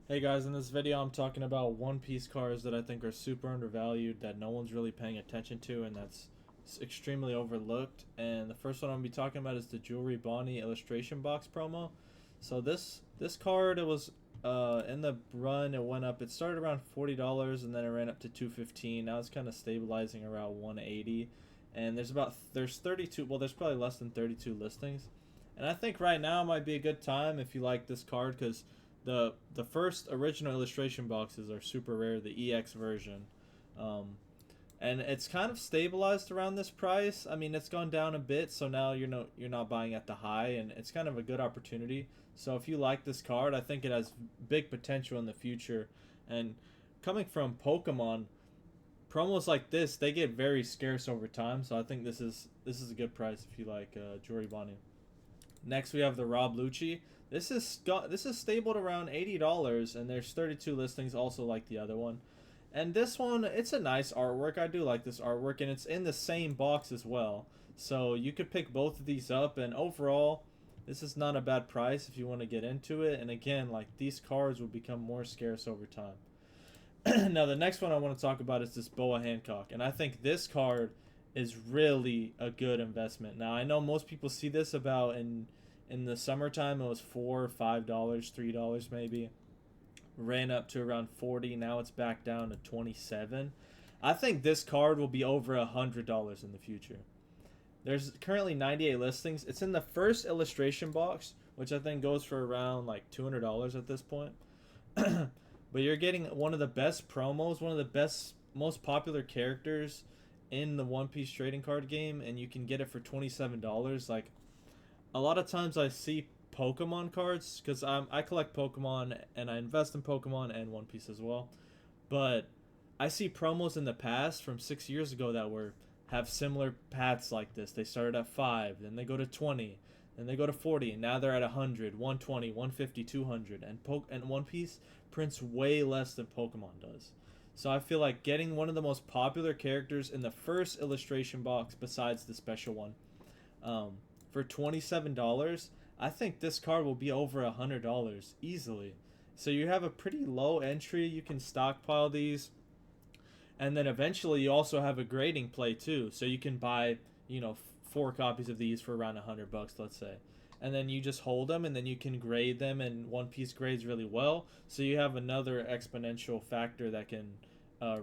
Hey guys, in this video I'm talking about One Piece cards that I think are super undervalued, that no one's really paying attention to, and that's extremely overlooked. And the first one I'm going to be talking about is the Jewelry Bonnie illustration box promo. So this card, it was in the run, it went up. It started around $40 and then it ran up to 215. Now it's kind of stabilizing around 180. And there's 32, well, there's probably less than 32 listings. And I think right now might be a good time if you like this card, because the first original illustration boxes are super rare, the EX version, um, and it's kind of stabilized around this price. I mean, it's gone down a bit, so now you're not buying at the high, and it's kind of a good opportunity. So if you like this card, I think it has big potential in the future. And coming from Pokemon, promos like this, they get very scarce over time. So I think this is a good price if you like Jory Bonnie. Next, we have the Rob Lucci. This is stabled around $80, and there's 32 listings, also like the other one. And this one, it's a nice artwork. I do like this artwork, and it's in the same box as well. So you could pick both of these up, and overall, this is not a bad price if you want to get into it. And again, like, these cards will become more scarce over time. Now, the next one I want to talk about is this Boa Hancock, and I think this card is really a good investment. Now, I know most people see this about in the summertime. It was $4 or $5, $3 maybe. Ran up to around 40. Now it's back down to 27. I think this card will be over $100 in the future. There's currently 98 listings. It's in the first illustration box, which I think goes for around like $200 at this point. But you're getting one of the best promos, one of the best, most popular characters in the One Piece trading card game, and you can get it for $27. Like, a lot of times I see Pokemon cards, because I collect Pokemon and I invest in Pokemon and One Piece as well. But I see promos in the past from 6 years ago that were have similar paths like this. They started at 5, then they go to 20, then they go to 40, and now they're at 100, 120, 150, 200. And One Piece prints way less than Pokemon does. So I feel like getting one of the most popular characters in the first illustration box, besides the special one, for $27, I think this card will be over $100 easily. So you have a pretty low entry. You can stockpile these, and then eventually you also have a grading play too. So you can buy, 4 copies of these for around $100, let's say, and then you just hold them, and then you can grade them, and One Piece grades really well. So you have another exponential factor that can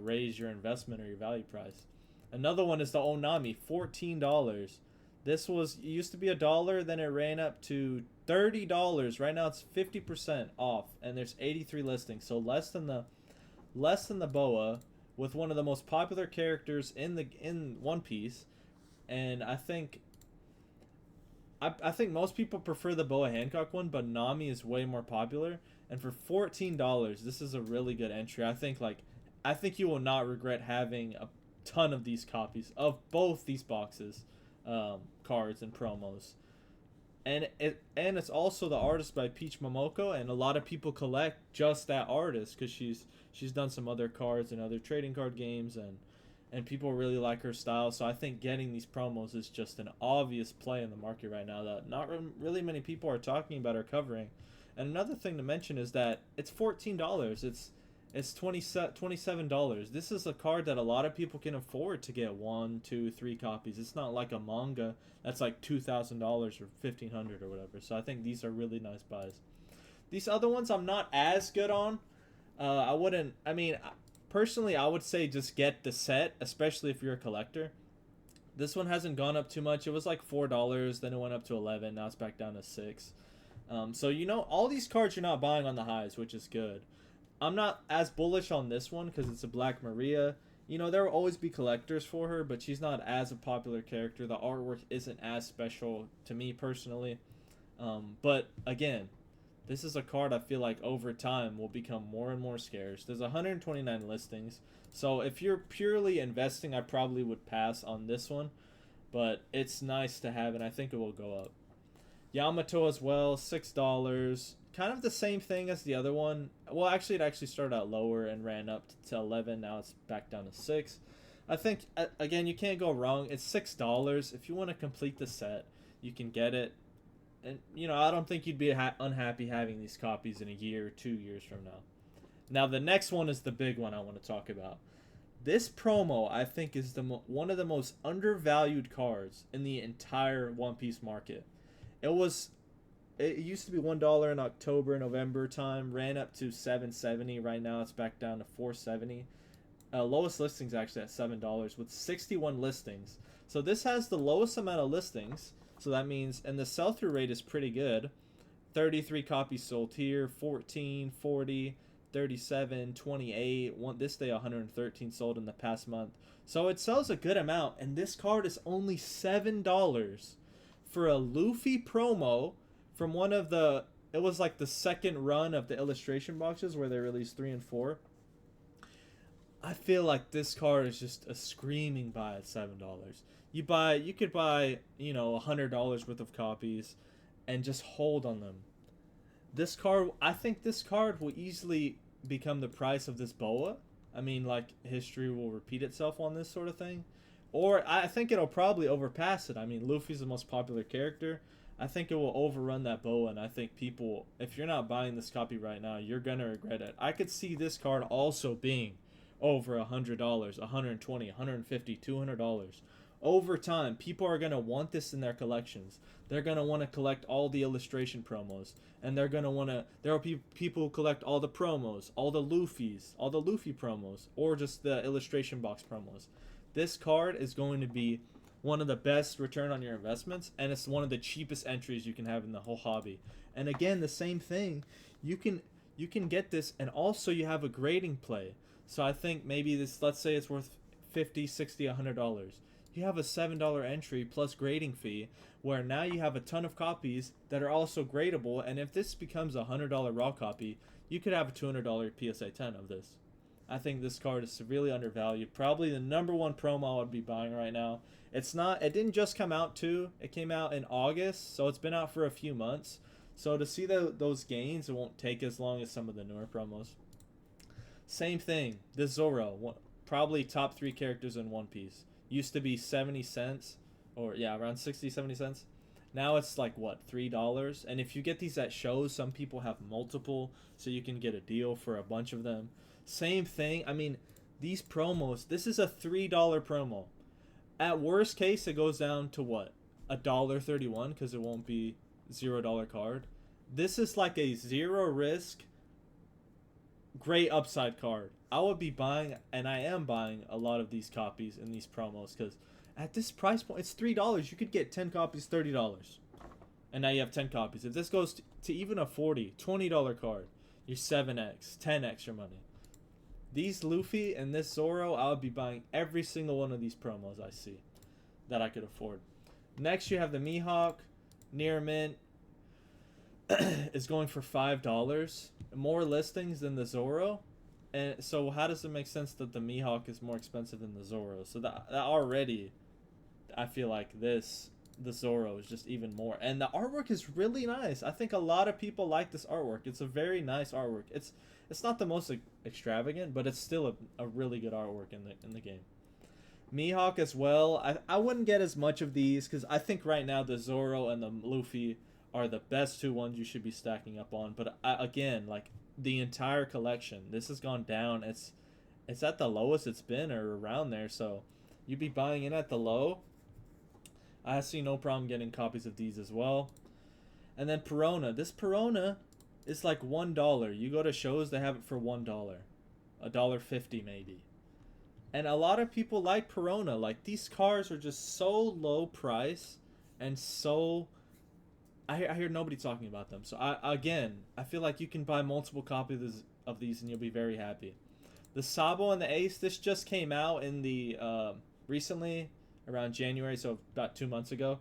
raise your investment or your value price. Another one is the Onami, $14. This was used to be $1, then it ran up to $30. Right now it's 50% off, and there's 83 listings, so less than the Boa, with one of the most popular characters in One Piece. And I think most people prefer the Boa Hancock one, but Nami is way more popular. And for $14, this is a really good entry. I think you will not regret having a ton of these copies of both these boxes, cards and promos. And it's also the artist by Peach Momoko, and a lot of people collect just that artist because she's done some other cards and other trading card games, and people really like her style. So I think getting these promos is just an obvious play in the market right now that not really many people are talking about or covering. And another thing to mention is that it's $14. It's $27. This is a card that a lot of people can afford to get one, two, 3 copies. It's not like a manga that's like $2,000 or $1,500 or whatever. So I think these are really nice buys. These other ones I'm not as good on. I wouldn't. I mean, personally, I would say just get the set, especially if you're a collector. This one hasn't gone up too much. It was like $4, then it went up to 11. Now it's back down to 6. So all these cards you're not buying on the highs, which is good. I'm not as bullish on this one because it's a Black Maria. There will always be collectors for her, but she's not as a popular character. The artwork isn't as special to me personally. But again, this is a card I feel like over time will become more and more scarce. There's 129 listings. So if you're purely investing, I probably would pass on this one. But it's nice to have, and I think it will go up. Yamato as well, $6. Kind of the same thing as the other one. Well, actually, it actually started out lower and ran up to 11. Now it's back down to 6. I think, again, you can't go wrong. It's $6. If you want to complete the set, you can get it. And I don't think you'd be unhappy having these copies in a year or 2 years from now. Now the next one is the big one I want to talk about. This promo I think is one of the most undervalued cards in the entire One Piece market. It was it used to be $1 in October, November time, ran up to 770. Right now it's back down to 470. Lowest listings actually at $7 with 61 listings. So this has the lowest amount of listings. So that means, and the sell-through rate is pretty good. 33 copies sold here, 14, 40, 37, 28. This day 113 sold in the past month. So it sells a good amount, and this card is only $7 for a Luffy promo from one of the. It was like the second run of the illustration boxes where they released 3 and 4. I feel like this card is just a screaming buy at $7. You could buy $100 worth of copies, and just hold on them. I think this card will easily become the price of this boa. I mean, like, history will repeat itself on this sort of thing, or I think it'll probably overpass it. I mean, Luffy's the most popular character. I think it will overrun that boa, and I think people, if you're not buying this copy right now, you're gonna regret it. I could see this card also being over $100, $120, $150, $200. Over time, people are going to want this in their collections. They're going to want to collect all the illustration promos. And they're going to want to... There will be people who collect all the promos, all the Luffys, all the Luffy promos, or just the illustration box promos. This card is going to be one of the best return on your investments, and it's one of the cheapest entries you can have in the whole hobby. And again, the same thing. You can get this, and also you have a grading play. So I think maybe this, let's say it's worth $50, $60, $100. You have a $7 entry plus grading fee, where now you have a ton of copies that are also gradable, and if this becomes a $100 raw copy, you could have a $200 PSA 10 of this. I think this card is severely undervalued. Probably the number one promo I would be buying right now. It didn't just come out too. It came out in August, so it's been out for a few months. So to see those gains, it won't take as long as some of the newer promos. Same thing, this Zoro, probably top 3 characters in One Piece. Used to be 70 cents, or yeah, around 60, 70 cents. Now it's like, what, $3? And if you get these at shows, some people have multiple, so you can get a deal for a bunch of them. Same thing, I mean, these promos, this is a $3 promo. At worst case, it goes down to what? $1.31, because it won't be $0 card. This is like a zero risk, great upside card. I would be buying, and I am buying, a lot of these copies in these promos, because at this price point, it's $3. You could get 10 copies, $30. And now you have 10 copies. If this goes to even a $40, $20 card, you're 7x, 10x your money. These Luffy and this Zoro, I would be buying every single one of these promos I see that I could afford. Next, you have the Mihawk, near mint, is going for $5. More listings than the Zoro. And so how does it make sense that the Mihawk is more expensive than the Zoro? So that already, I feel like the Zoro is just even more. And the artwork is really nice. I think a lot of people like this artwork. It's a very nice artwork. It's not the most extravagant, but it's still a really good artwork in the game. Mihawk as well. I wouldn't get as much of these, because I think right now the Zoro and the Luffy are the best 2 ones you should be stacking up on. But again, like, the entire collection, this has gone down. It's at the lowest it's been, or around there, so you'd be buying in at the low. I see no problem getting copies of these as well. And then Perona. This Perona is like $1. You go to shows, they have it for $1, $1.50 maybe. And a lot of people like Perona. Like, these cars are just so low price, and so I hear nobody talking about them. So I feel like you can buy multiple copies of these and you'll be very happy. The Sabo and the Ace, this just came out in the recently, around January, so about 2 months ago.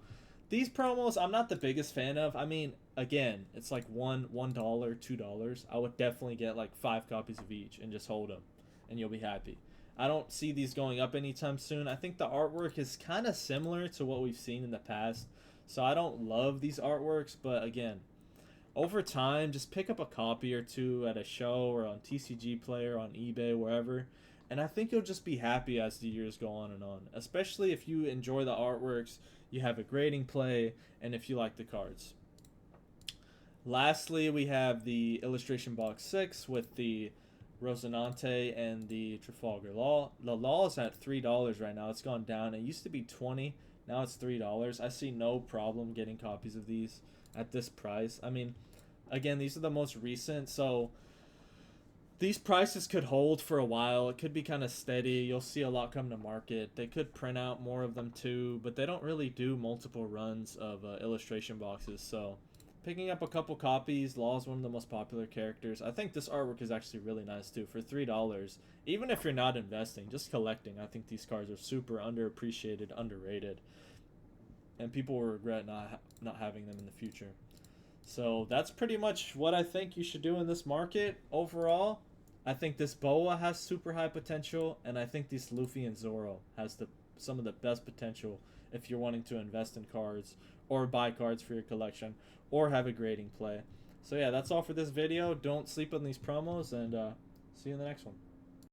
These promos, I'm not the biggest fan of. I mean, again, it's like $1, $2. I would definitely get like 5 copies of each and just hold them, and you'll be happy. I don't see these going up anytime soon. I think the artwork is kind of similar to what we've seen in the past. So I don't love these artworks, but again, over time, just pick up a copy or 2 at a show or on TCG Player, on eBay, wherever, and I think you'll just be happy as the years go on and on, especially if you enjoy the artworks, you have a grading play, and if you like the cards. Lastly, we have the illustration box 6 with the Rosinante and the Trafalgar Law. The Law is at $3 right now. It's gone down. It used to be 20. Now it's $3. I see no problem getting copies of these at this price. I mean, again, these are the most recent, so these prices could hold for a while. It could be kind of steady. You'll see a lot come to market. They could print out more of them too, but they don't really do multiple runs of illustration boxes. So picking up a couple copies, Law is one of the most popular characters. I think this artwork is actually really nice too for $3. Even if you're not investing, just collecting, I think these cards are super underappreciated, underrated, and people will regret not having them in the future. So that's pretty much what I think you should do in this market overall. I think this Boa has super high potential, and I think this Luffy and Zoro has some of the best potential if you're wanting to invest in cards or buy cards for your collection or have a grading play. So yeah, that's all for this video. Don't sleep on these promos, and see you in the next one.